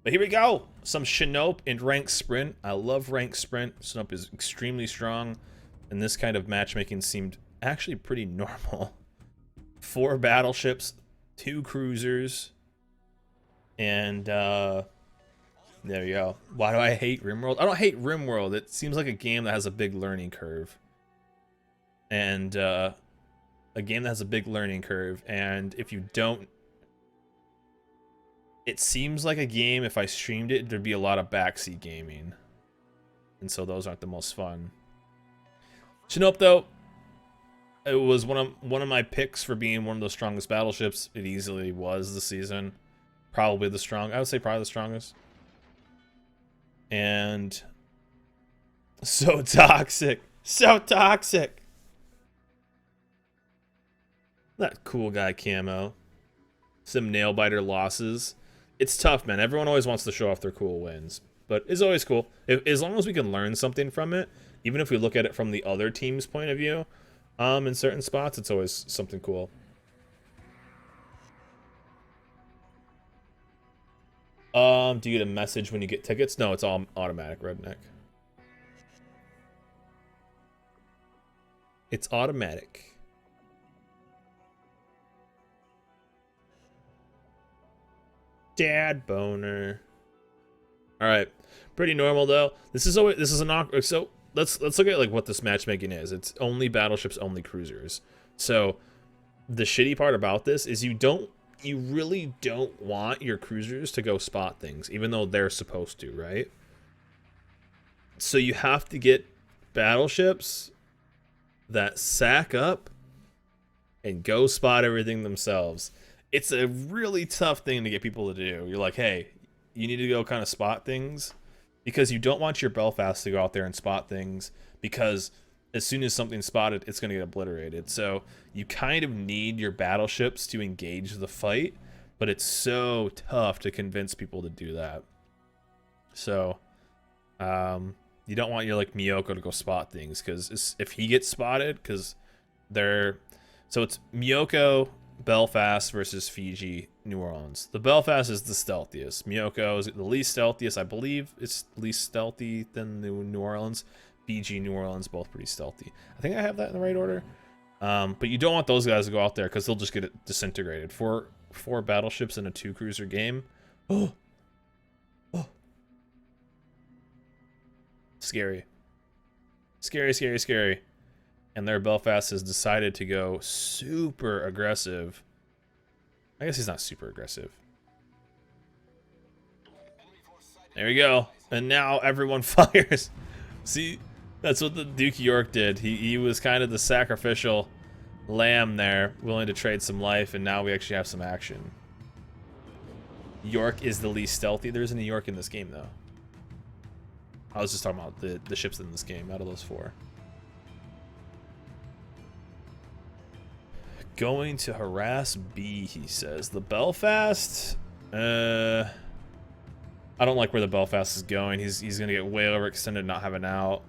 But here we go. Some Sinop in ranked sprint. I love ranked sprint. Sinop is extremely strong. And this kind of matchmaking seemed actually pretty normal. 4 battleships, 2 cruisers, and there you go. Why do I hate RimWorld? I don't hate RimWorld. It seems like a game that has a big learning curve. And a game that has a big learning curve. And if you don't... It seems like a game, if I streamed it, there'd be a lot of backseat gaming. And so those aren't the most fun. Sinop, though, it was one of my picks for being one of the strongest battleships. It easily was this season. Probably the strong. I would say probably the strongest. And so toxic. So toxic. That cool guy camo. Some nail biter losses. It's tough, man. Everyone always wants to show off their cool wins. But it's always cool. As long as we can learn something from it, even if we look at it from the other team's point of view, in certain spots, it's always something cool. Do you get a message when you get tickets? No, it's all automatic, redneck. It's automatic. Dad boner. All right, pretty normal though. This is an awkward. So let's look at like what this matchmaking is. It's only battleships, only cruisers. So the shitty part about this is you really don't want your cruisers to go spot things, even though they're supposed to, right? So you have to get battleships that sack up and go spot everything themselves. It's a really tough thing to get people to do. You're like, hey, you need to go kind of spot things, because you don't want your Belfast to go out there and spot things, because as soon as something's spotted, it's going to get obliterated. So you kind of need your battleships to engage the fight, but it's so tough to convince people to do that. So you don't want your like Miyoko to go spot things, because if he gets spotted, because so it's Miyoko, Belfast versus Fiji, New Orleans. The Belfast is the stealthiest. Miyoko is the least stealthiest. I believe it's least stealthy than the New Orleans. Fiji, New Orleans, both pretty stealthy. I think I have that in the right order. But you don't want those guys to go out there, because they'll just get it disintegrated. Four battleships in a 2-cruiser game. Oh. Scary. Scary, scary, scary. And their Belfast has decided to go super aggressive. I guess he's not super aggressive. There we go. And now everyone fires. See, that's what the Duke of York did. He was kind of the sacrificial lamb there, willing to trade some life, and now we actually have some action. York is the least stealthy. There isn't a York in this game, though. I was just talking about the ships in this game out of those 4. Going to harass B, he says. The Belfast? I don't like where the Belfast is going. He's going to get way overextended, not have an out.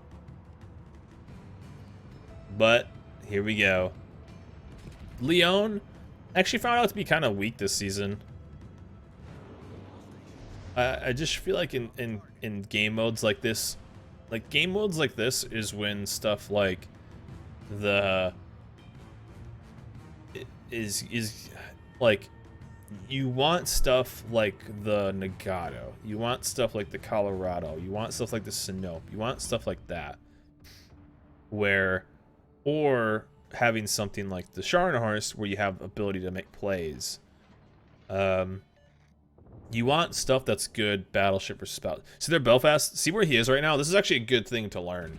But here we go. Leon actually found out to be kind of weak this season. I just feel like in game modes like this, is when stuff like the is like, you want stuff like the Nagato, you want stuff like the Colorado, you want stuff like the Sinop, you want stuff like that, or having something like the Scharnhorst where you have ability to make plays. You want stuff that's good battleship versus battle. See their Belfast, see where he is right now? This is actually a good thing to learn.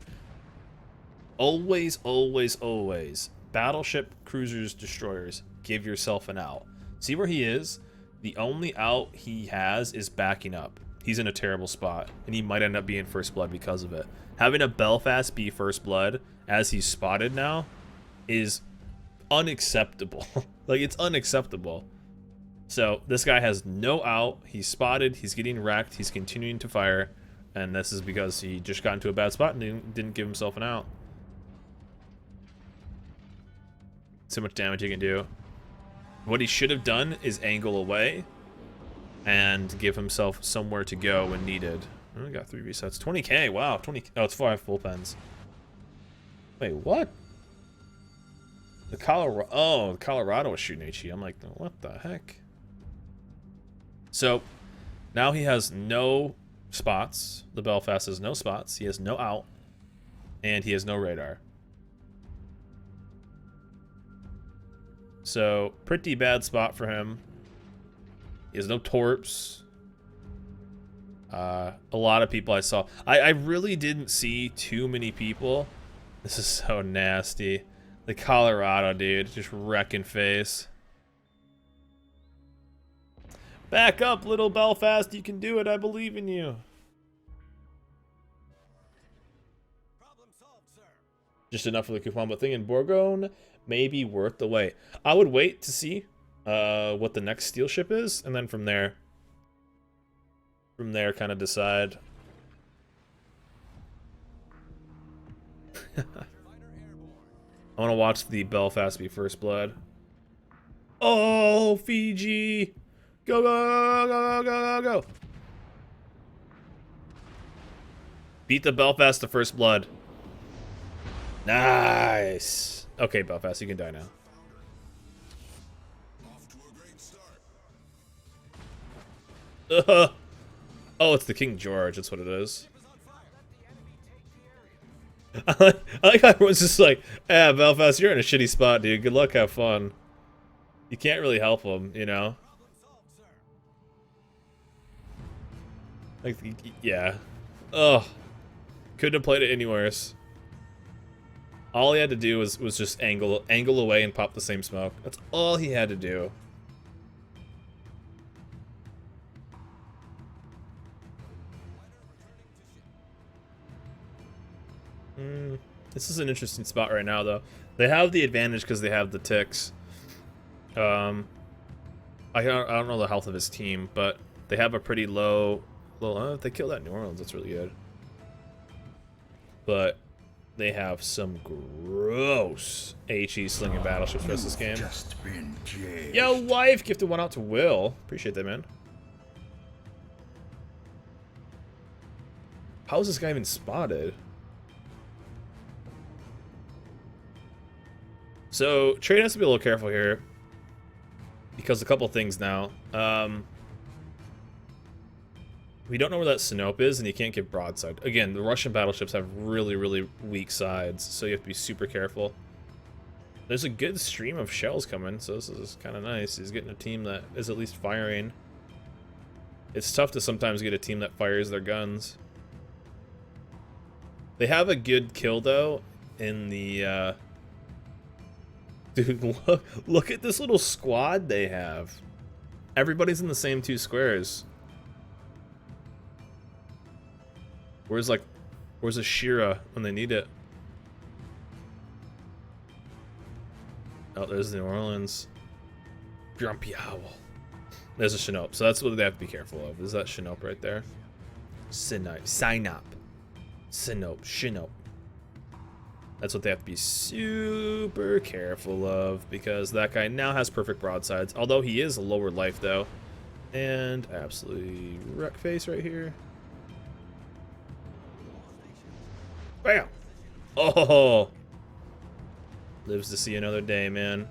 Always, always, always. Battleship, cruisers, destroyers, give yourself an out. See where he is? The only out he has is backing up. He's in a terrible spot, and he might end up being first blood because of it. Having a Belfast be first blood, as he's spotted now, is unacceptable. Like, it's unacceptable. So, this guy has no out. He's spotted. He's getting wrecked. He's continuing to fire. And this is because he just got into a bad spot and didn't give himself an out. So much damage he can do. What he should have done is angle away and give himself somewhere to go when needed. Oh, we got 3 resets. 20k, wow. 20. Oh, it's 5 bullpens. Wait, what? The Colorado was shooting HE. I'm like, what the heck? So, now he has no spots. The Belfast has no spots. He has no out. And he has no radar. So, pretty bad spot for him. He has no torps. A lot of people I saw. I really didn't see too many people. This is so nasty. The Colorado dude, just wrecking face. Back up, little Belfast. You can do it. I believe in you. Problem solved, sir. Just enough for the coupon, but thing in Bourgogne may be worth the wait. I would wait to see what the next steel ship is, and then from there kind of decide. I want to watch the Belfast be first blood. Oh, Fiji! Go, go, go, go, go, go, go! Beat the Belfast to first blood. Nice! Okay, Belfast, you can die now. Off to a great start. Oh, it's the King George. That's what it is. I like how everyone's just like, Belfast, you're in a shitty spot, dude. Good luck, have fun. You can't really help them, you know? Like, yeah. Ugh. Couldn't have played it any worse. All he had to do was just angle away and pop the same smoke. That's all he had to do. This is an interesting spot right now, though. They have the advantage because they have the ticks. I don't know the health of his team, but they have a pretty low. Well, if they kill that New Orleans, that's really good. But they have some gross HE slinging battleships for us this game. Just been jaded. Yo, wife, gifted one out to Will. Appreciate that, man. How is this guy even spotted? So, trade has to be a little careful here. Because a couple things now. We don't know where that Sinop is, and you can't get broadside. Again, the Russian battleships have really, really weak sides, so you have to be super careful. There's a good stream of shells coming, so this is kind of nice. He's getting a team that is at least firing. It's tough to sometimes get a team that fires their guns. They have a good kill, though, in the... Dude, look at this little squad they have. Everybody's in the same 2 squares. Where's Ashira when they need it? Oh, there's New Orleans. Grumpy Owl. There's a Sinop. So that's what they have to be careful of. Is that Sinop right there? Sinop. Sinop. That's what they have to be super careful of, because that guy now has perfect broadsides. Although he is a lower life, though. And absolutely wreck face right here. Bam! Oh! Lives to see another day, man.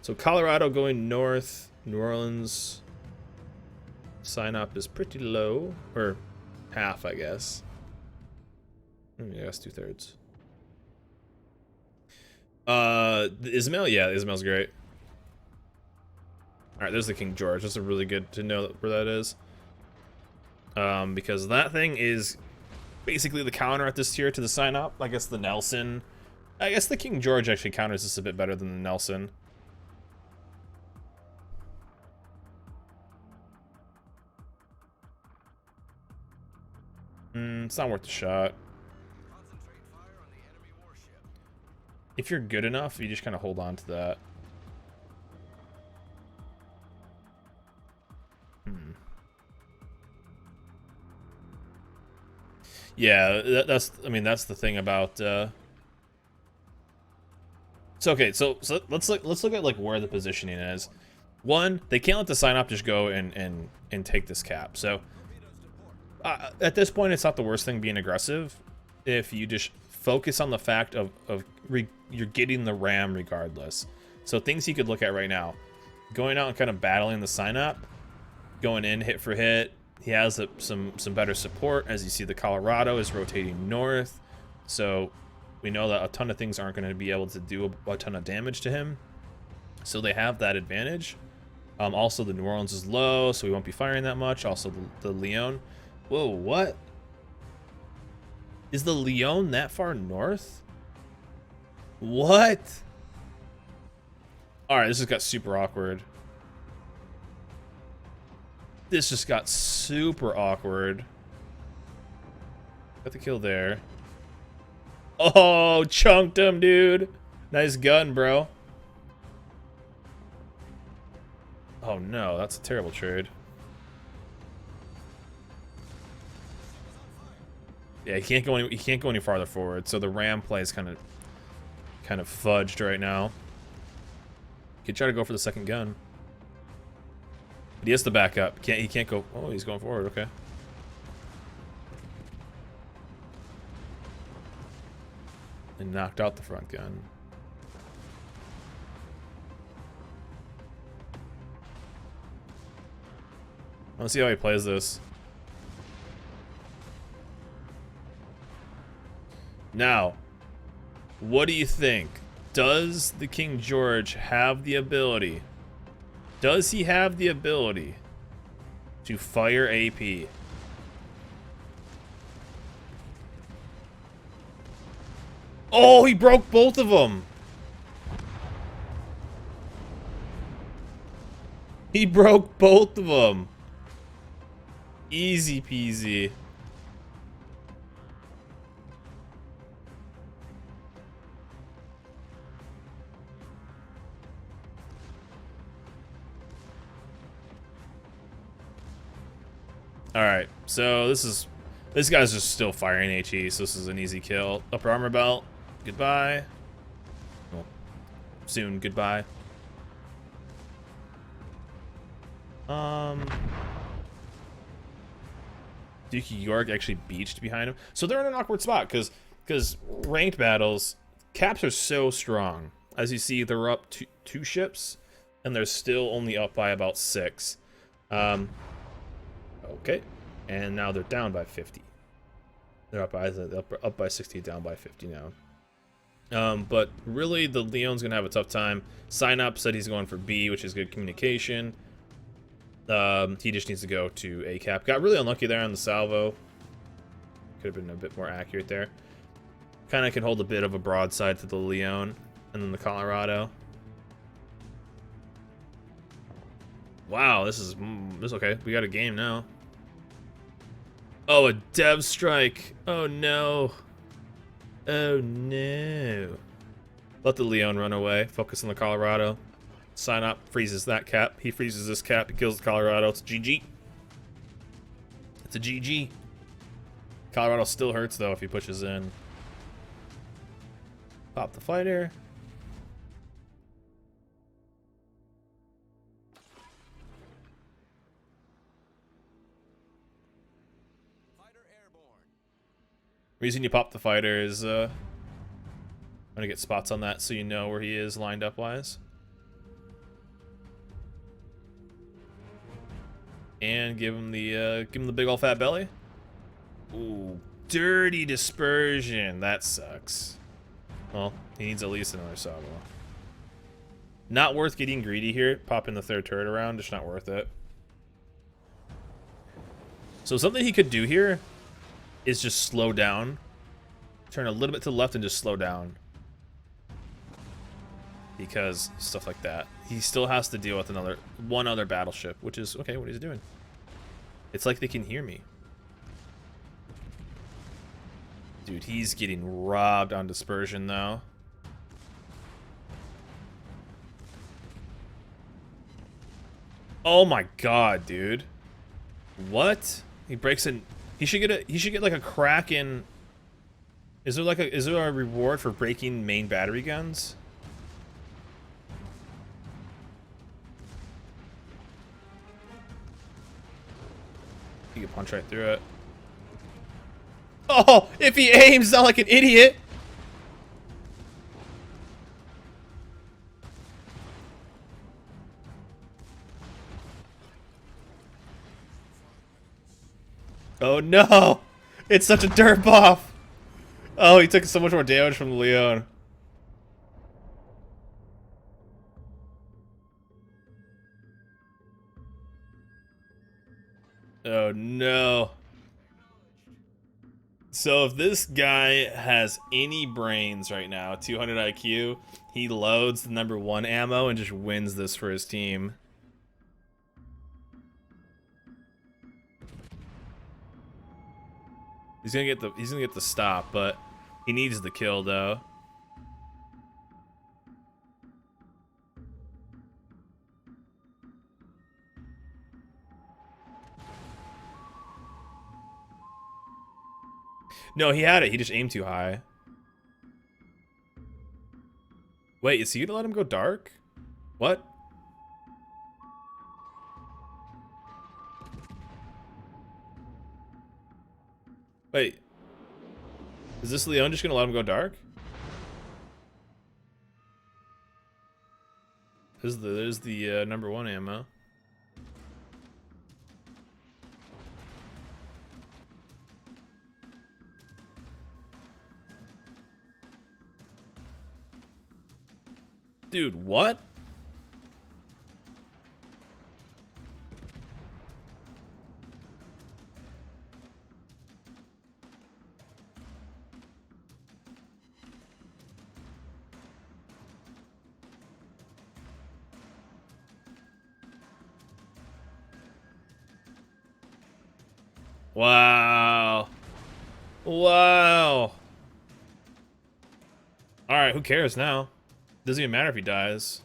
So Colorado going north. New Orleans. Sinop is pretty low. Or half, I guess. Yeah, that's 2/3. Ismail? Yeah, Ismail's great. Alright, there's the King George. That's a really good to know where that is. Because that thing is basically the counter at this tier to the Sinop. I guess the Nelson. I guess the King George actually counters this a bit better than the Nelson. It's not worth the shot. If you're good enough, you just kind of hold on to that. Yeah, that's the thing about. So okay, so let's look at like where the positioning is. One, they can't let the Sinop just go and take this cap. So at this point, it's not the worst thing being aggressive if you just focus on the fact of you're getting the ram regardless. So things he could look at right now, going out and kind of battling the Sinop, going in hit for hit. He has some better support. As you see, the Colorado is rotating north, so we know that a ton of things aren't going to be able to do a ton of damage to him. So they have that advantage. Also, the New Orleans is low, so we won't be firing that much. Also, the Leon. Whoa, what? Is the Leon that far north? What? Alright, this just got super awkward. This just got super awkward. Got the kill there. Oh, chunked him, dude. Nice gun, bro. Oh no, that's a terrible trade. Yeah, he can't go any farther forward. So the ram play is kind of fudged right now. He could try to go for the second gun, but he has to back up. He can't go. Oh, he's going forward. Okay. And knocked out the front gun. Let's see how he plays this. Now, what do you think? Does the King George have the ability? Does he have the ability to fire AP? Oh, he broke both of them. He broke both of them. Easy peasy. Alright, so this guy's just still firing HE, so this is an easy kill. Upper armor belt, goodbye. Well, soon, goodbye. Dookie York actually beached behind him. So they're in an awkward spot, because ranked battles, caps are so strong. As you see, they're up two ships, and they're still only up by about 6. Okay, and now they're down by 50. They're up by 60, down by 50 now. But really, the Leon's gonna have a tough time. Sinop said he's going for B, which is good communication. He just needs to go to A cap. Got really unlucky there on the salvo. Could have been a bit more accurate there. Kind of can hold a bit of a broadside to the Leon, and then the Colorado. Wow, this is okay. We got a game now. Oh, a dev strike. Oh no. Oh no. Let the Leon run away. Focus on the Colorado. Sign up. Freezes that cap. He freezes this cap. He kills the Colorado. It's GG. It's a GG. Colorado still hurts though if he pushes in. Pop the fighter. Reason you pop the fighter is I'm gonna get spots on that so you know where he is lined up wise. And give him the big ol' fat belly. Ooh, dirty dispersion. That sucks. Well, he needs at least another salvo. Not worth getting greedy here. Popping the third turret around, just not worth it. So something he could do here is just slow down. Turn a little bit to the left and just slow down. Because stuff like that. He still has to deal with one other battleship, which is okay, what he's doing. It's like they can hear me. Dude, he's getting robbed on dispersion though. Oh my god, dude. What? He breaks in. He should get like a Kraken. Is there a reward for breaking main battery guns? You can punch right through it. Oh, if he aims, not like an idiot. Oh no! It's such a dirt buff! Oh, he took so much more damage from the Leon. Oh no. So if this guy has any brains right now, 200 IQ, he loads the #1 ammo and just wins this for his team. He's gonna get the stop, but he needs the kill though. No, he had it. He just aimed too high. Wait, is he gonna let him go dark? What? Wait. Is this Leon just gonna let him go dark? There's the #1 ammo. Dude, what? Wow. Wow. Alright, who cares now? Doesn't even matter if he dies.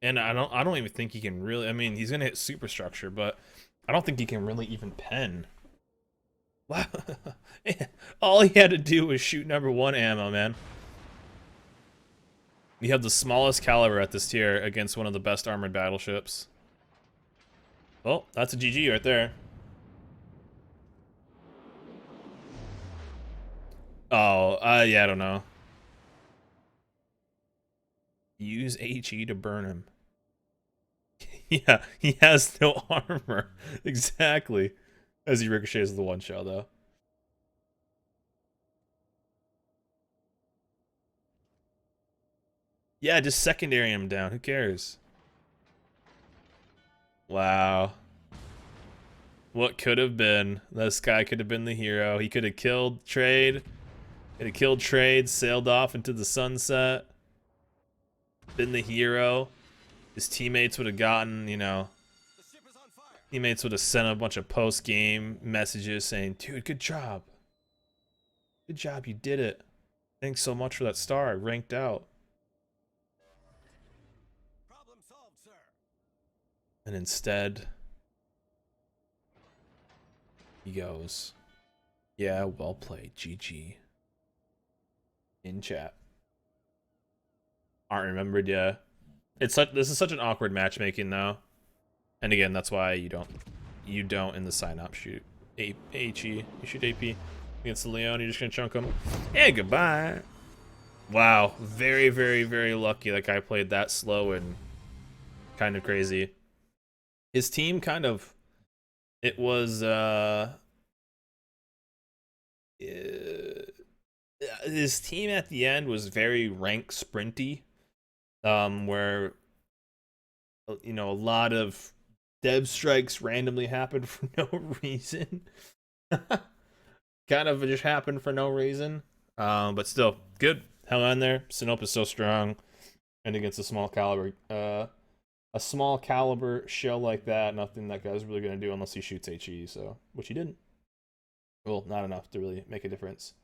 And I don't even think he can really, I mean, he's gonna hit superstructure, but I don't think he can really even pen. Wow. All he had to do was shoot #1 ammo, man. You have the smallest caliber at this tier against one of the best armored battleships. Well, that's a GG right there. Oh, yeah, I don't know. Use HE to burn him. Yeah, he has no armor. Exactly. As he ricochets the one shell, though. Yeah, just secondary him down. Who cares? Wow. What could have been? This guy could have been the hero. He could have killed Trade. Could have killed Trade, sailed off into the sunset. Been the hero. His teammates would have gotten, you know, teammates would have sent a bunch of post-game messages saying, dude, good job. Good job, you did it. Thanks so much for that star. I ranked out. Problem solved, sir. And instead, he goes, yeah, well played, GG. In chat. Aren't remembered yet. This is such an awkward matchmaking though. And again, that's why you don't in the sign up shoot HE. You shoot AP against the Leon, you're just gonna chunk him. And goodbye. Wow, very, very, very lucky that guy played that slow and kind of crazy. His team kind of, it was his team at the end was very rank sprinty, where, you know, a lot of dev strikes randomly happened for no reason. Kind of just happened for no reason, but still good. Hang on there. Sinop is so strong, and against a small caliber shell like that, nothing that guy's really gonna do unless he shoots HE. So, which he didn't. Well, not enough to really make a difference.